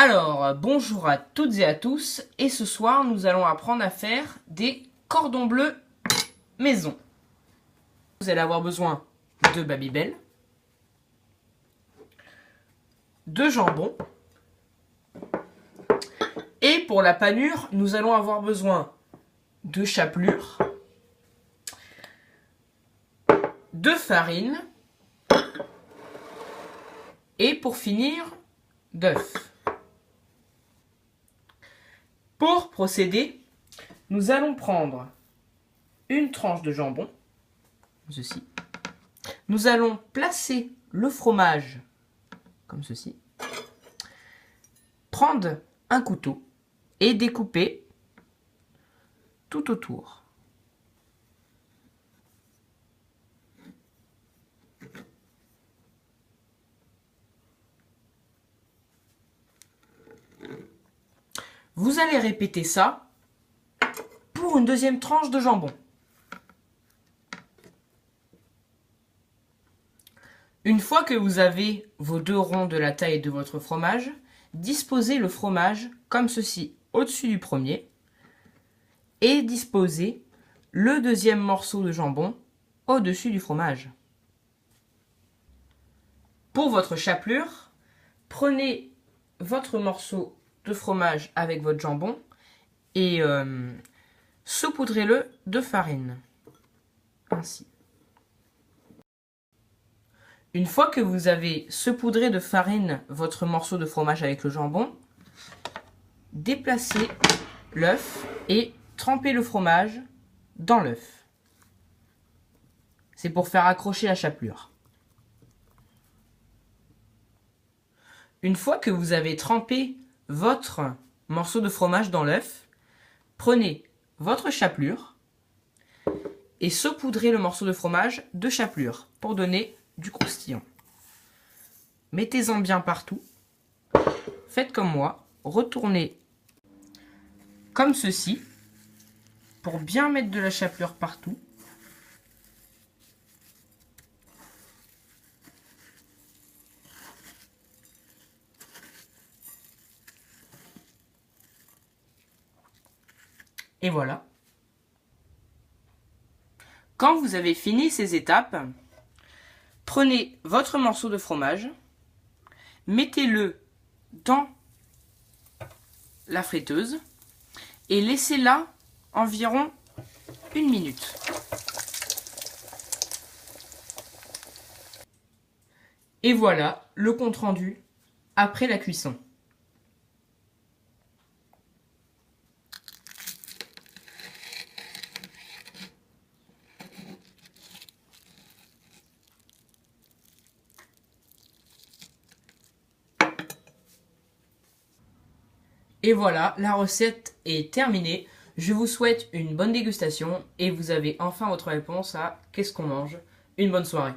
Alors, bonjour à toutes et à tous, et ce soir nous allons apprendre à faire des cordons bleus maison. Vous allez avoir besoin de Babybel, de jambon, et pour la panure, nous allons avoir besoin de chapelure, de farine, et pour finir, d'œufs. Pour procéder, nous allons prendre une tranche de jambon, comme ceci. Nous allons placer le fromage, comme ceci. Prendre un couteau et découper tout autour. Vous allez répéter ça pour une deuxième tranche de jambon. Une fois que vous avez vos deux ronds de la taille de votre fromage, disposez le fromage comme ceci au-dessus du premier et disposez le deuxième morceau de jambon au-dessus du fromage. Pour votre chapelure, prenez votre morceau de fromage avec votre jambon et saupoudrez-le de farine. Ainsi. Une fois que vous avez saupoudré de farine votre morceau de fromage avec le jambon, déplacez l'œuf et trempez le fromage dans l'œuf. C'est pour faire accrocher la chapelure. Une fois que vous avez trempé votre morceau de fromage dans l'œuf, prenez votre chapelure et saupoudrez le morceau de fromage de chapelure pour donner du croustillant. Mettez-en bien partout. Faites comme moi, retournez comme ceci pour bien mettre de la chapelure partout. Et voilà. Quand vous avez fini ces étapes, prenez votre morceau de fromage, mettez-le dans la friteuse et laissez-la environ 1 minute. Et voilà le compte-rendu après la cuisson. Et voilà, la recette est terminée. Je vous souhaite une bonne dégustation et vous avez enfin votre réponse à qu'est-ce qu'on mange. Une bonne soirée.